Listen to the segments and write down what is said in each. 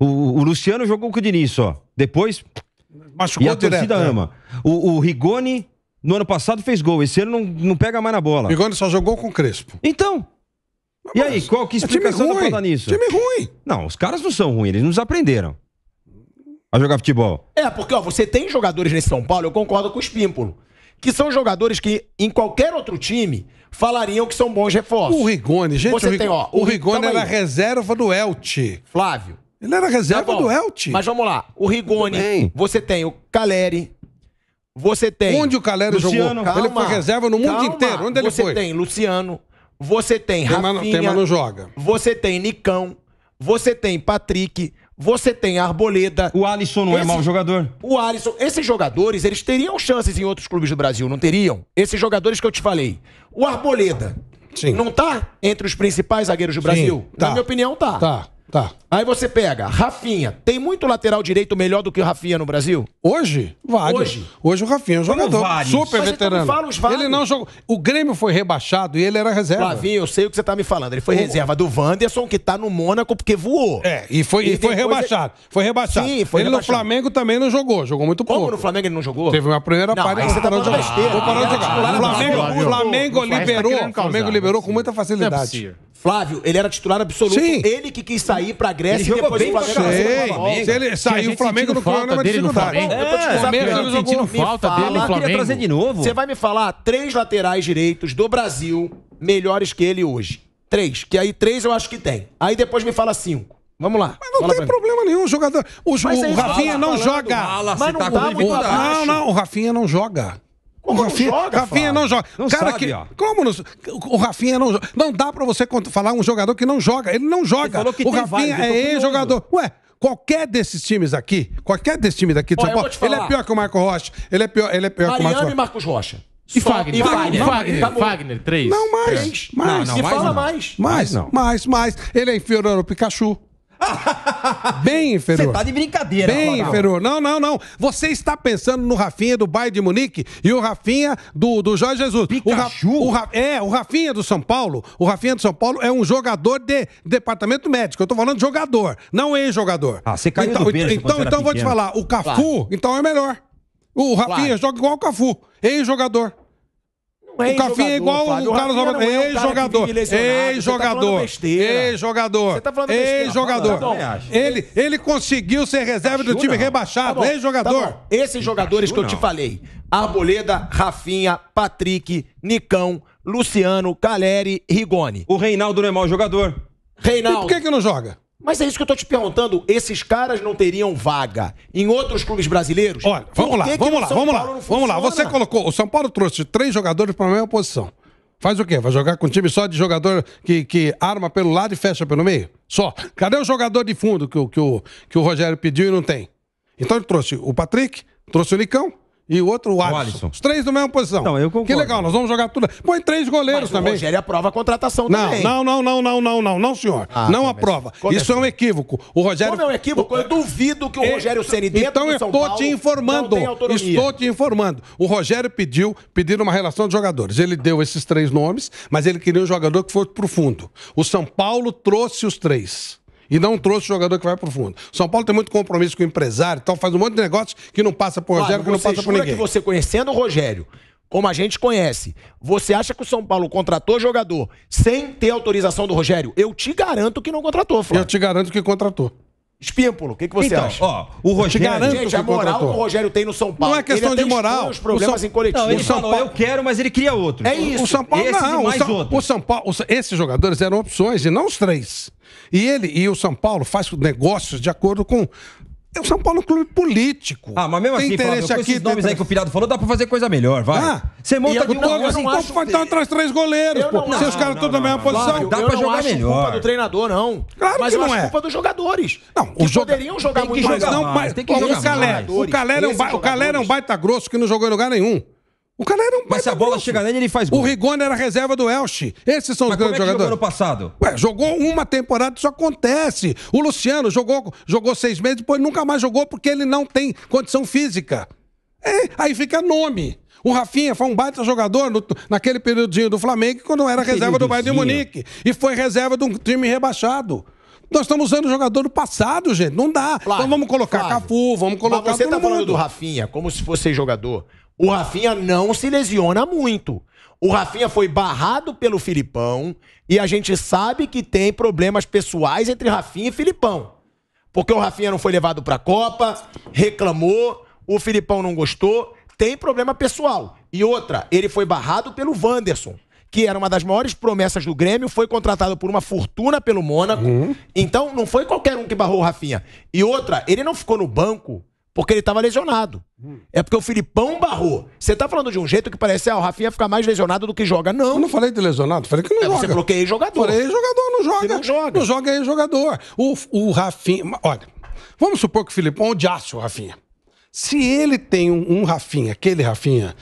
O Luciano jogou com o Diniz só. Depois... Machucou e a torcida ama. O Rigoni, no ano passado, fez gol. Esse ano não pega mais na bola. O Rigoni só jogou com o Crespo. Então... E aí, que explicação dá pra dar nisso? Time ruim. Não, os caras não são ruins, eles não aprenderam a jogar futebol. Porque você tem jogadores nesse São Paulo, eu concordo com o Espímpolo, que são jogadores que em qualquer outro time falariam que são bons reforços. O Rigoni, gente, o Rigoni era reserva do Elche. Flávio. Ele era reserva do Elche. Mas vamos lá, o Rigoni, você tem o Caleri, você tem... Onde o Caleri Luciano, jogou? Ele foi reserva no mundo inteiro. Onde ele foi? Você tem Luciano, você tem Rafinha, mas não joga. Você tem Nicão, você tem Patrick, você tem Arboleda. O Alisson não é mau jogador. O Alisson, esses jogadores, eles teriam chances em outros clubes do Brasil, não teriam? Esses jogadores que eu te falei. O Arboleda, não tá entre os principais zagueiros do Brasil? Tá. Na minha opinião, tá. Tá. Aí você pega Rafinha. Tem muito lateral direito melhor do que o Rafinha no Brasil? Hoje? Vários. Hoje o Rafinha é um jogador super veterano. Fala os vários. Ele não jogou. O Grêmio foi rebaixado e ele era reserva. Flavinho, eu sei o que você tá me falando. Ele foi reserva do Wanderson, que tá no Mônaco porque voou. E foi rebaixado. Foi rebaixado. Sim, foi ele rebaixado. No Flamengo também não jogou. Jogou muito pouco. Como no Flamengo ele não jogou? Teve uma primeira parte. Aí você tá falando besteira. Parou de jogar. Flamengo liberou com muita facilidade. Flávio, ele era titular absoluto. Sim. Ele que quis sair pra Grécia e depois o Flamengo. Se ele saiu, o Flamengo não foi uma dificuldade. Eu tô sentindo falta dele no Flamengo. Queria trazer de novo. Você vai me falar 3 laterais direitos do Brasil melhores que ele hoje. 3. Que aí 3 eu acho que tem. Aí depois me fala 5. Vamos lá. Mas não tem problema nenhum. O jogador. O Rafinha não joga. Mas não tá muito abaixo. Não, o Rafinha não joga. O Rafinha não joga. Não cara sabe, que, ó. como não, o Rafinha não joga. Não dá pra você falar um jogador que não joga. Ele não joga. O Rafinha é ex-jogador. Ué, qualquer desses times daqui de São Paulo, ele é pior que o Marco Rocha. Ele é pior que o Marco Rocha. Mariano e Marcos Rocha. E Fagner, 3. Não, mais. Me fala mais. Mais. Ele é inferior ao Pikachu. Bem inferior. Você tá de brincadeira. Bem inferior. Não. Você está pensando no Rafinha do Bayern de Munique e o Rafinha do Jorge Jesus. Pikachu? O Rafinha do São Paulo. O Rafinha do São Paulo é um jogador de departamento médico. Eu tô falando de jogador, não ex-jogador. Você caiu do berço então vou te falar. O Cafu, então é melhor. O Rafinha joga igual o Cafu. Ex-jogador. O Cafinha é igual o Carlos Alberto. Ex-jogador. Você tá falando besteira. Ex-jogador. Ele conseguiu ser reserva do time rebaixado. Ex-jogador. Esses jogadores que eu te falei: Arboleda, Rafinha, Patrick, Nicão, Luciano, Caleri, Rigoni. O Reinaldo não é mau jogador. Reinaldo. E por que não joga? Mas é isso que eu tô te perguntando. Esses caras não teriam vaga em outros clubes brasileiros? Olha, vamos lá. Você colocou... O São Paulo trouxe 3 jogadores para a mesma posição. Faz o quê? Vai jogar com um time só de jogador que arma pelo lado e fecha pelo meio? Só. Cadê o jogador de fundo que o Rogério pediu e não tem? Então ele trouxe o Patrick, trouxe o Nicão e o outro, o Alisson. Os 3 na mesma posição. Não, eu concordo. Que legal, nós vamos jogar tudo. Põe 3 goleiros Mas também. o Rogério aprova a contratação também. Não, senhor. Não aprova. Isso é um equívoco. O Rogério... Como é um equívoco? Eu duvido que o Rogério Ceni dentro do São Paulo estou te informando. Estou te informando. O Rogério pediu uma relação de jogadores. Ele deu esses 3 nomes, mas ele queria um jogador que fosse pro fundo. O São Paulo trouxe os 3. E não trouxe o jogador que vai pro fundo. São Paulo tem muito compromisso com o empresário, então faz um monte de negócio que não passa por Rogério, que não passa por ninguém. Que você conhecendo o Rogério, como a gente conhece, você acha que o São Paulo contratou jogador sem ter autorização do Rogério? Eu te garanto que não contratou, Flávio. Eu te garanto que contratou. Espímpolo, o que você acha? Ó, o Rogério... Gente, a moral que o Rogério tem no São Paulo... Não é questão de moral. Os problemas em coletivo. Não, ele falou, eu quero, mas ele queria outro. É isso. O São Paulo outros. O São Paulo, esses jogadores eram opções e não os 3. E o São Paulo faz negócios de acordo com... O São Paulo é um clube político. Mas mesmo assim, Flávio, com esses nomes aí que o Pirado falou, dá pra fazer coisa melhor, vai. Você monta de então traz 3 goleiros, pô. Se os caras todos na mesma posição. Dá pra jogar melhor. Não é culpa do treinador, não. Claro mas que não é. é culpa dos jogadores. Não, que poderiam jogar muito mais. O Caleri é um baita grosso que não jogou em lugar nenhum. O cara era um... Mas se a bola chega nele, ele faz gol. O Rigoni era reserva do Elche. Esses são os grandes jogadores. Jogou no passado? Ué, jogou uma temporada, isso acontece. O Luciano jogou 6 meses, depois nunca mais jogou porque ele não tem condição física. Aí fica nome. O Rafinha foi um baita jogador naquele períodozinho do Flamengo, quando era reserva do Bayern de Munique. E foi reserva de um time rebaixado. Nós estamos usando o jogador do passado, gente. Não dá. Flávio, então vamos colocar Flávio, Cafu, vamos colocar mas você tá todo falando mundo. do Rafinha como se fosse jogador. O Rafinha não se lesiona muito. O Rafinha foi barrado pelo Filipão e a gente sabe que tem problemas pessoais entre Rafinha e Filipão. Porque o Rafinha não foi levado pra Copa, reclamou, o Filipão não gostou, tem problema pessoal. E outra, ele foi barrado pelo Wanderson, que era uma das maiores promessas do Grêmio, foi contratado por uma fortuna pelo Mônaco. Então, não foi qualquer um que barrou o Rafinha. E outra, ele não ficou no banco porque ele estava lesionado. É porque o Filipão barrou. Você tá falando de um jeito que parece, o Rafinha fica mais lesionado do que joga. Não. Eu não falei de lesionado, falei que não joga. Você falou que é jogador. Falei jogador, não joga. Que não joga. Não joga é jogador. O Rafinha... Olha, vamos supor que o Filipão odiasse o Rafinha. Se ele tem um Rafinha, aquele Rafinha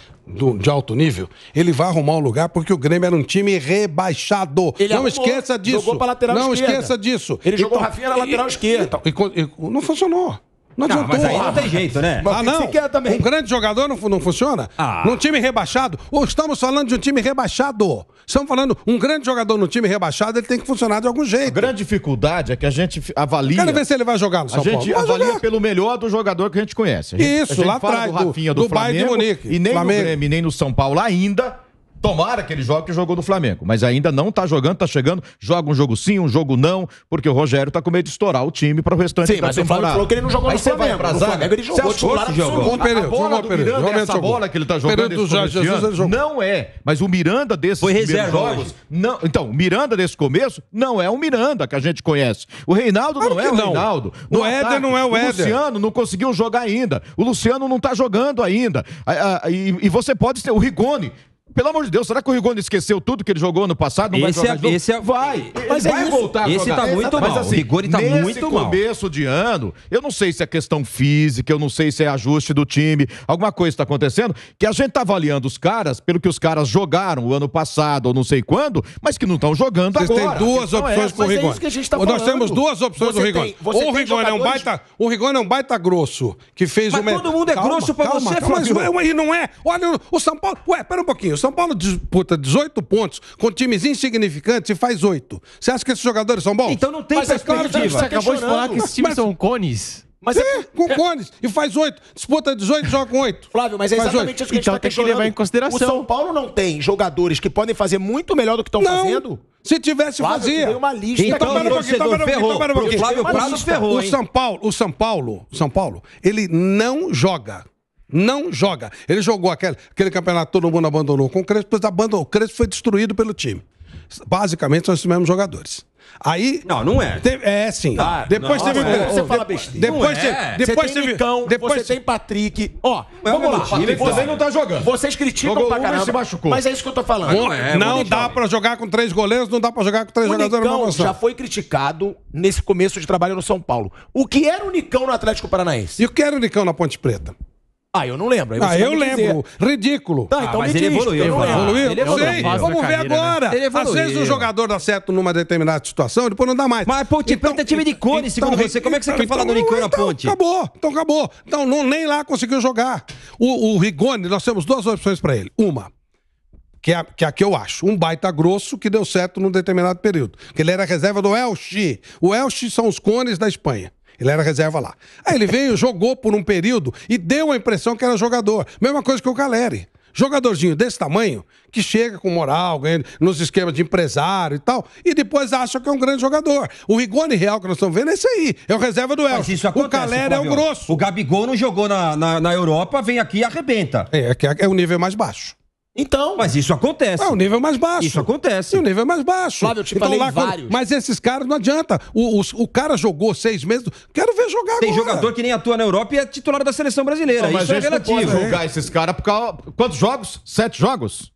de alto nível, ele vai arrumar um lugar porque o Grêmio era um time rebaixado. Ele não arrumou, esqueça disso. jogou pra lateral não esquerda. esqueça disso. Ele jogou o Rafinha na lateral esquerda. Não funcionou. Não adiantou. Mas aí não tem jeito, né? Mas o que não. você quer também? Um grande jogador não funciona? Num time rebaixado? Ou estamos falando de um time rebaixado? Estamos falando, um grande jogador no time rebaixado, ele tem que funcionar de algum jeito. A grande dificuldade é que a gente avalia... Quero ver se ele vai jogar no São Paulo. A gente avalia pelo melhor do jogador que a gente conhece. A gente lá fala atrás, do Rafinha, do Bayern de Flamengo, Munique. e nem Flamengo. no Grêmio, nem no São Paulo ainda. Tomara que ele jogue que jogou no Flamengo, mas ainda não tá jogando, tá chegando, joga um jogo sim, um jogo não, porque o Rogério tá com medo de estourar o time para o restante da temporada. Sim, mas o Flávio falou que ele não jogou no Flamengo. Vai No Flamengo ele jogou titular absoluto. Período, a bola do Miranda, essa bola que ele tá jogando Período do Jorge Jesus, ele jogou. não é, mas o Miranda desses Foi primeiros reserva jogos, hoje. não, então, o Miranda desse começo não é o Miranda que a gente conhece. O Reinaldo Claro não é que o não. Reinaldo. O No Éder ataque, não é o Éder. Luciano não conseguiu jogar ainda. O Luciano não tá jogando ainda. E você pode ter o Rigoni. Pelo amor de Deus, será que o Rigoni esqueceu tudo que ele jogou no passado? Não vai jogar de novo? Vai. Mas Vai é isso. voltar a Esse jogar. tá muito Mas, mal. assim, O Rigoni tá nesse muito mal. começo de ano, eu não sei se é questão física, eu não sei se é ajuste do time, alguma coisa está acontecendo, que a gente tá avaliando os caras pelo que os caras jogaram o ano passado ou não sei quando, mas que não estão jogando Vocês agora. têm duas opções pro mas é Rigoni. isso que a gente tá Nós falando. temos duas opções do Você Rigoni. tem- você Ou o tem Rigoni jogadores- o Rigoni é um baita grosso, que fez Mas todo mundo é grosso pra você, Flávio. Mas e não é. Olha, o São Paulo... Ué, pera um pouquinho. O São Paulo disputa 18 pontos com times insignificantes e faz 8. Você acha que esses jogadores são bons? Então não tem Mas é claro que perspectiva. Você acabou de falar que esses times Mas- são cones. Mas Com cones. E faz 8. Disputa 18 e joga com 8. Flávio, mas é Faz exatamente 8. isso que a gente Então tá tem que questionando. levar em consideração. O São Paulo não tem jogadores que podem fazer muito melhor do que estão Não. fazendo? Se tivesse, Flávio, fazia. eu dei uma lista. Então, aqui. pera um pouquinho, torcedor ferrou. pera um pouquinho. Pro Flávio Uma Prado lista. ferrou, hein? O São Paulo, ele não joga. Não joga. Ele jogou aquele campeonato que todo mundo abandonou com o Crespo, depois o Crespo foi destruído pelo time. Basicamente, são esses mesmos jogadores. Aí... Não é. Sim. Ah, Depois não, teve... você fala besteira. Depois Não é. depois Você tem teve... Nicão, depois você tem Patrick. Ó, É o vamos lá. mesmo time, Você Também não tá jogando. Vocês criticam Jogou pra uma e caramba, se machucou. mas é isso que eu tô falando. Não dá pra jogar com 3 goleiros, não dá pra jogar com 3 O jogadores na Nicão posição. já foi criticado nesse começo de trabalho no São Paulo. O que era o Nicão no Atlético Paranaense? E o que era o Nicão na Ponte Preta? Eu não lembro. Aí você vai Eu me dizer. lembro. Ridículo. Tá, então mas me ele diz, evoluiu, eu não lembro. Evoluiu? Ele Eu evoluiu. sei. Fase da Vamos ver carreira, agora. né? Ele Às vezes evoluiu. o jogador dá certo numa determinada situação, depois não dá mais. Mas a Ponte Preta é time de cone, segundo você. Como é que você quer falar do Nicão na Ponte? Acabou. Então nem lá conseguiu jogar. O Rigoni, nós temos duas opções pra ele. Uma, que é a que eu acho. Um baita grosso que deu certo num determinado período. Que ele era reserva do Elche. O Elche são os cones da Espanha. Ele era reserva lá. Aí ele veio, jogou por um período e deu a impressão que era jogador. Mesma coisa que o Caleri. Jogadorzinho desse tamanho, que chega com moral, ganha nos esquemas de empresário e tal, e depois acha que é um grande jogador. O Rigoni real que nós estamos vendo é esse aí. É o reserva do Mas Elche. isso acontece, O Caleri é o Flávio. grosso. O Gabigol não jogou na Europa, vem aqui e arrebenta. É o nível mais baixo. Então, Mas isso acontece. É o nível mais baixo. Isso acontece. É o nível mais baixo. Flávio, eu te falei vários. Mas esses caras não adianta. O cara jogou 6 meses. Quero ver jogar Tem agora. jogador que nem atua na Europa e é titular da seleção brasileira. Mas Isso é a gente não pode relativo. julgar esses caras por causa... Quantos jogos? 7 jogos?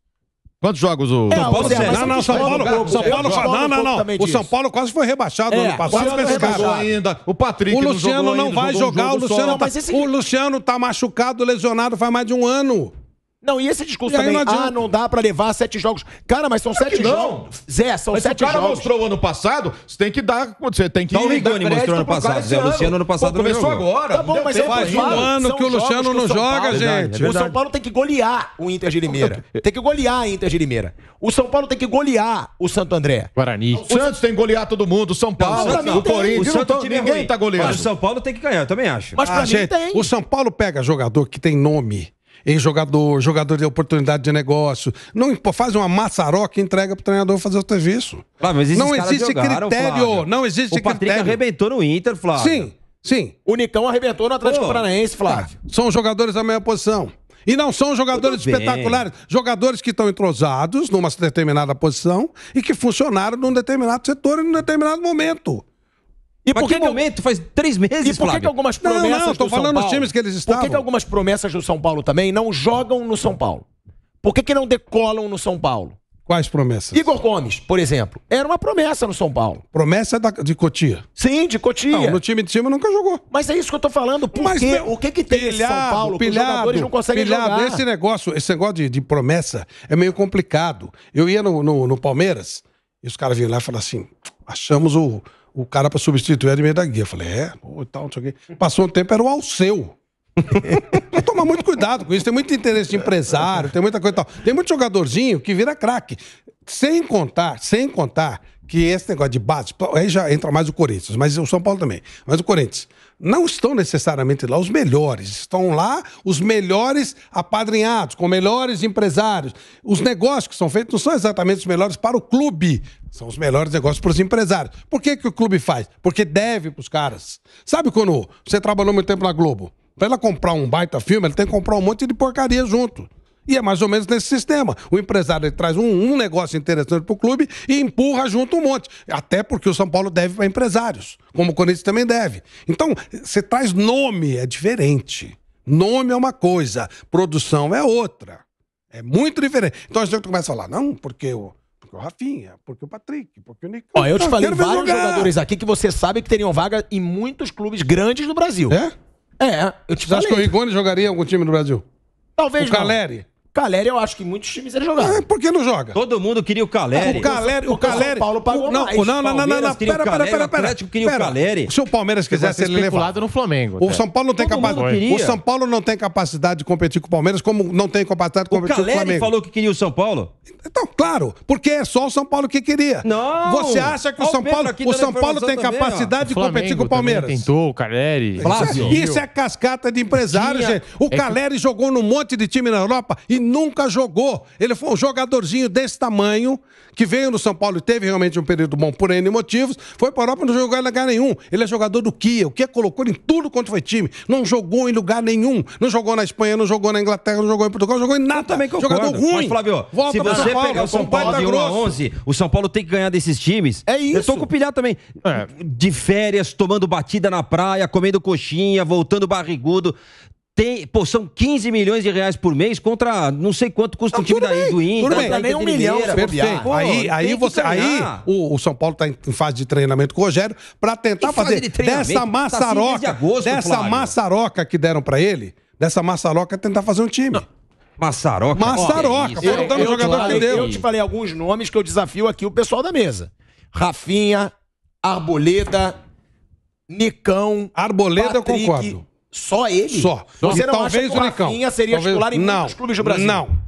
Quantos jogos o... É, São Paulo Zé, zero. mas Não, você São Paulo. discorda um São pouco. Paulo Eu discordo um pouco também O São disso. Paulo quase foi rebaixado no ano passado quase com esse foi cara. rebaixado. ainda. O Patrick O Luciano jogou não ainda, vai jogou um jogar. jogo só. Não, mas esse- O Luciano tá machucado, lesionado faz mais de um ano. Não, e esse discurso E aí também, não adianta. não dá pra levar 7 jogos. Cara, mas são 7 jogos. Zé, são Mas 7 se o cara jogos. mostrou ano passado, você tem que dar. Você tem que Só o Rigoni dar crédito mostrou ano pro cara passado, esse Zé Luciano ano passado Pô, não começou jogou. agora. Tá bom, deu mas tempo eu Faz te um falo, ano são que o jogos Luciano que não o São joga, Paulo- gente. O São Paulo tem que golear o Inter de Limeira. Tem que golear a Inter de Limeira. O São Paulo tem que golear o Santo André. Guarani. O Santos tem que golear todo mundo, o São Paulo, pra mim o tem. Corinthians, O Santos time é ninguém ruim. tá goleando. Mas o São Paulo tem que ganhar, eu também acho. Mas pra mim gente, tem. o São Paulo pega jogador que tem nome, jogador de oportunidade de negócio, não faz uma maçaroca e entrega pro treinador fazer o serviço. Flávio, mas esses Não caras existe jogaram, critério, Flávio. não existe O Patrick critério. arrebentou no Inter, Flávio. Sim, sim. O Nicão arrebentou no Atlético Pô, Paranaense, Flávio. São jogadores da mesma posição. E não são jogadores Tudo bem. espetaculares. Jogadores que estão entrosados numa determinada posição e que funcionaram num determinado setor em um determinado momento. E Mas por que que momento? Faz 3 meses, E por que, Flávio. que algumas Não, promessas não, tô do São falando Paulo... dos times que eles Por estavam. que algumas promessas do São Paulo também não jogam no São Paulo? Por que não decolam no São Paulo? Quais promessas? Igor Gomes, por exemplo, era uma promessa no São Paulo. Promessa de Cotia. Sim, de Cotia. Não, no time de cima nunca jogou. Mas é isso que eu tô falando. Por Mas, quê? meu, O que tem esse São Paulo que os jogadores não conseguem jogar? Esse negócio de promessa é meio complicado. Eu ia no Palmeiras e os caras vinham lá e falaram assim, achamos o cara pra substituir Edmir da Guia. Eu falei, tal, não sei o quê. Passou um tempo, era o Alceu. Tem que tomar muito cuidado com isso. Tem muito interesse de empresário, tem muita coisa e tal. Tem muito jogadorzinho que vira craque. Sem contar que esse negócio de base, aí já entra mais o Corinthians, mas o São Paulo também. Mas o Corinthians, não estão necessariamente lá os melhores. Estão lá os melhores apadrinhados, com melhores empresários. Os negócios que são feitos não são exatamente os melhores para o clube. São os melhores negócios para os empresários. Por que o clube faz? Porque deve para os caras. Sabe quando você trabalhou muito tempo na Globo? Para ela comprar um baita filme, ele tem que comprar um monte de porcaria junto. E é mais ou menos nesse sistema. O empresário ele traz um negócio interessante para o clube e empurra junto um monte. Até porque o São Paulo deve para empresários, como o Corinthians também deve. Então, você traz nome, é diferente. Nome é uma coisa, produção é outra. É muito diferente. Então a gente começa a falar, não, porque o Rafinha, porque o Patrick, porque o Nicão. Ó, eu te falei quero ver vários jogar. jogadores aqui que você sabe que teriam vaga em muitos clubes grandes do Brasil. Eu te Você acha que o falei. Rigoni jogaria em algum time do Brasil? Talvez O Caleri? Caleri, eu acho que muitos times ele jogava. Por que não joga? Todo mundo queria o Caleri. O Caleri. Porque o São Paulo pagou não, mais. não. Palmeiras queria o Caleri, o Atlético queria o Caleri. Se o Palmeiras quisesse, ele levava. especulado no Flamengo. O São Paulo não tem Todo mundo capacidade. queria. O São Paulo não tem capacidade de competir com o Palmeiras, como não tem capacidade de O competir com o Caleri Flamengo. falou que queria o São Paulo. Então, claro, porque é só o São Paulo que queria. Não! Você acha que o Ó, o São Pedro Paulo, aqui o dando São Paulo informação tem também, capacidade de competir com o também Palmeiras? tentou, o Caleri. Isso é cascata de empresário, Tinha- gente. O é que- Caleri jogou num monte de time na Europa e nunca jogou. Ele foi um jogadorzinho desse tamanho, que veio no São Paulo e teve realmente um período bom por N motivos, foi para a Europa e não jogou em lugar nenhum. Ele é jogador do Kia. O Kia colocou ele em tudo quanto foi time. Não jogou em lugar nenhum. Não jogou na Espanha, não jogou na Inglaterra, não jogou em Portugal, não jogou em nada. Eu também concordo. Jogador ruim. Mas, Flávio, Volta se pro você São Paulo, pegar o São um baita Paulo de 1 a grosso. 11, o São Paulo tem que ganhar desses times. É isso. Eu tô com o pilhado também. É. De férias, tomando batida na praia, comendo coxinha, voltando barrigudo. São 15 milhões de reais por mês contra não sei quanto custa um time tudo bem, do Inter. tudo bem. da Também Inter 1 de milhão, Limeira. Perfeito. Pô, tem que ganhar. O São Paulo está em fase de treinamento com o Rogério para tentar Que fase fazer de treinamento? dessa Tá maçaroca, assim desde agosto, dessa Flávio. maçaroca que deram para ele, dessa maçaroca tentar fazer um time. Maçaroca. Maçaroca. Que é isso? Perguntando o jogador que deu. Eu te falei alguns nomes que eu desafio aqui o pessoal da mesa. Rafinha, Arboleda, Nicão, Arboleda, eu Patrick. concordo. Só ele? Só. Você E não acha que o Rafinha seria titular em muitos clubes do Brasil?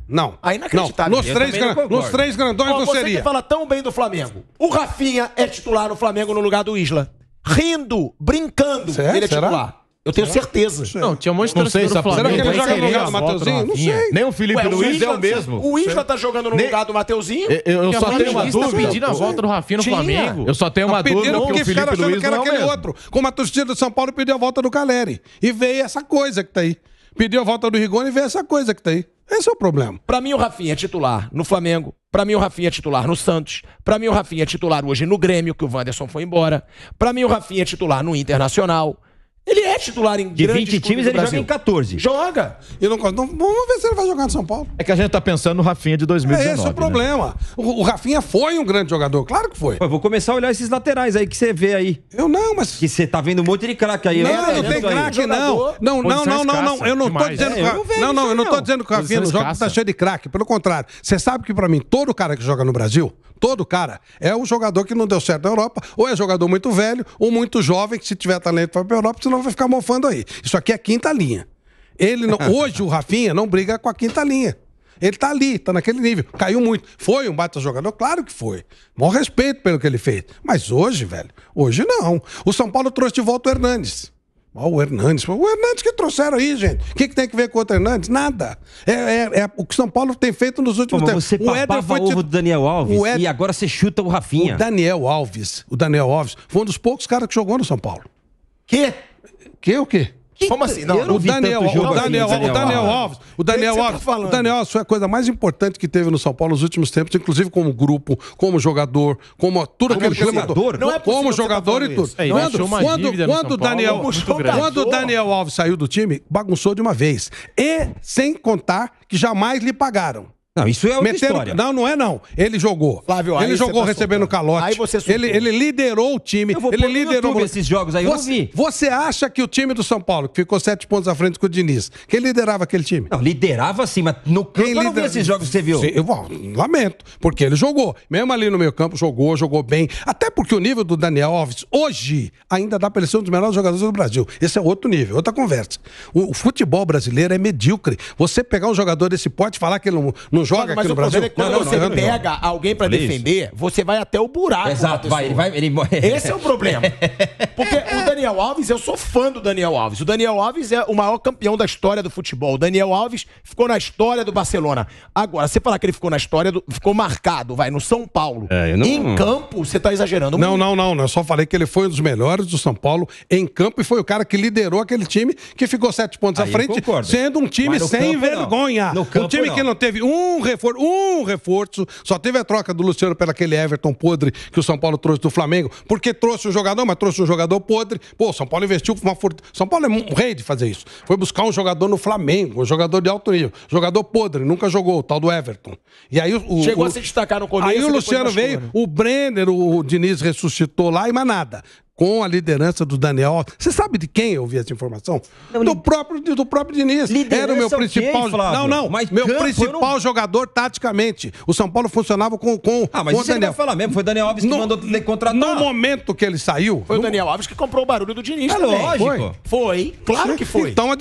Não. Ah, inacreditável. Nos Eu três, também não concordo. nos três grandões Ó, não você seria. que fala tão bem do Flamengo. O Rafinha é titular no Flamengo no lugar do Isla. Rindo, brincando, Será? ele é titular. Eu tenho certeza. Não, tinha um monte de Não sei, torcedor do sabe- Será que Flamengo. ele joga no querendo lugar do a volta Mateuzinho? Não Rafinha. sei. Nem o Felipe Ué, Luiz é o mesmo. O Isla tá jogando no Nem- lugar do Mateuzinho? Eu só tenho uma Flamenguista dúvida. pedindo a volta do Rafinha no Tinha. Flamengo. Eu só tenho uma dúvida Pediram que porque o os caras Felipe achando Luiz que era não é o aquele mesmo. outro. Como a torcida do São Paulo pediu a volta do Caleri. E veio essa coisa que tá aí. Pediu a volta do Rigoni e veio essa coisa que tá aí. Esse é o problema. Pra mim, o Rafinha é titular no Flamengo. Pra mim, o Rafinha é titular no Santos. Pra mim, o Rafinha é titular hoje no Grêmio, que o Wanderson foi embora. Pra mim, o Rafinha é titular no Internacional. Ele é é titular em De grandes 20 times, clubes do ele joga Brasil. em 14. Joga. Vamos ver se ele vai jogar no São Paulo. É que a gente tá pensando no Rafinha de 2019. Esse é o problema. O Rafinha foi um grande jogador, claro que foi. Pô, eu vou começar a olhar esses laterais aí que você vê aí. Eu não, mas... Que você tá vendo um monte de craque aí. Não, eu não tem vendo aí. craque, não. Não, eu não tô dizendo que... eu não tô dizendo que o Rafinha no jogo tá cheio de craque. Pelo contrário. Você sabe que pra mim, todo cara que joga no Brasil, todo cara, é um jogador que não deu certo na Europa, ou é jogador muito velho, ou muito jovem, que se tiver talento vai pra Europa, senão vai ficar mofando aí. Isso aqui é quinta linha. Ele não... Hoje o Rafinha não briga com a quinta linha. Ele tá ali, tá naquele nível. Caiu muito. Foi um baita jogador? Claro que foi. Maior respeito pelo que ele fez. Mas hoje, velho, hoje não. O São Paulo trouxe de volta o Hernandes. O Hernandes que trouxeram aí, gente. O que tem que ver com o outro Hernandes? Nada. É o que o São Paulo tem feito nos últimos tempos. Você papava o ovo do Daniel Alves e agora você chuta o Rafinha. O Daniel Alves foi um dos poucos caras que jogou no São Paulo. O quê? Como assim? Não, O Daniel Alves foi a coisa mais importante que teve no São Paulo nos últimos tempos, inclusive como grupo, como jogador, como tudo aquele jogador? Não é como jogador e tudo. Quando o Daniel Alves saiu do time, bagunçou de uma vez. E sem contar que jamais lhe pagaram. Não, isso é outra história. Não é não. Ele jogou. Flávio, ele jogou recebendo calote. Aí você ele liderou o time. Eu vou ele pôr no liderou YouTube esses jogos aí, eu não vi. Você acha que o time do São Paulo, que ficou 7 pontos à frente com o Diniz, quem liderava aquele time? Não, liderava sim, mas no campo eu não vi esses jogos que você viu. Sim, eu lamento, porque ele jogou. Mesmo ali no meio campo, jogou bem. Até porque o nível do Daniel Alves, hoje, ainda dá pra ele ser um dos melhores jogadores do Brasil. Esse é outro nível, outra conversa. O futebol brasileiro é medíocre. Você pegar um jogador desse porte e falar que ele não joga aqui no Brasil... Quando você pega alguém pra defender, você vai até o buraco. Exato, ele Esse é o problema. Porque o Daniel Alves, eu sou fã do Daniel Alves. O Daniel Alves é o maior campeão da história do futebol. O Daniel Alves ficou na história do Barcelona. Agora, você falar que ele ficou na história, ficou marcado, no São Paulo. Em campo, você tá exagerando muito. Não. Eu só falei que ele foi um dos melhores do São Paulo em campo e foi o cara que liderou aquele time que ficou 7 pontos à frente, sendo um time sem vergonha. Um time que não teve um reforço, só teve a troca do Luciano pelo aquele Everton podre que o São Paulo trouxe do Flamengo, porque trouxe um jogador, mas trouxe um jogador podre. Pô, o São Paulo investiu uma fortuna. São Paulo é um rei de fazer isso. Foi buscar um jogador no Flamengo, um jogador de alto nível, jogador podre, nunca jogou, o tal do Everton. E aí chegou a se destacar no começo. Aí o Luciano veio, o Brenner, o Diniz ressuscitou lá e mais nada. Com a liderança do Daniel Alves. Você sabe de quem eu ouvi essa informação? Do próprio Diniz. Era o meu principal... Meu principal jogador taticamente. O São Paulo funcionava com mas isso ele vai falar mesmo. Foi o Daniel Alves que mandou contratar. No momento que ele saiu... Foi o Daniel Alves que comprou o barulho do Diniz também. Lógico. Foi. Claro que foi. Então a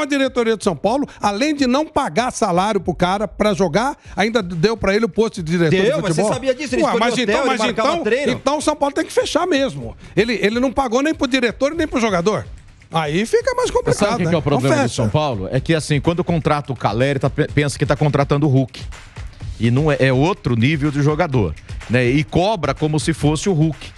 diretoria de São Paulo, além de não pagar salário pro cara pra jogar, ainda deu pra ele o posto de diretor de futebol. Mas você sabia disso? Ele então o São Paulo tem que fechar mesmo. Ele não pagou nem pro diretor nem pro jogador. Aí fica mais complicado. Sabe o que é o problema do São Paulo? É que assim, quando contrata o Caleri, pensa que tá contratando o Hulk. E não é outro nível de jogador, né? E cobra como se fosse o Hulk.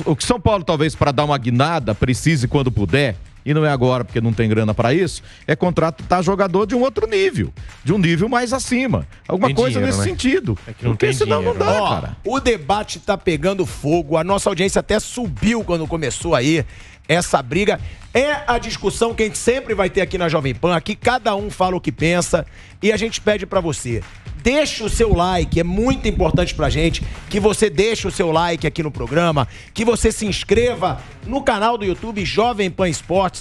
O que São Paulo, talvez, para dar uma guinada, precise quando puder, e não é agora porque não tem grana para isso, é contratar jogador de um outro nível, de um nível mais acima. Alguma tem coisa dinheiro, nesse sentido. É que não porque tem senão dinheiro, não dá, cara. O debate tá pegando fogo, a nossa audiência até subiu quando começou aí essa briga. É a discussão que a gente sempre vai ter aqui na Jovem Pan, aqui cada um fala o que pensa e a gente pede para você. Deixa o seu like, é muito importante pra gente que você deixe o seu like aqui no programa, que você se inscreva no canal do YouTube Jovem Pan Esportes.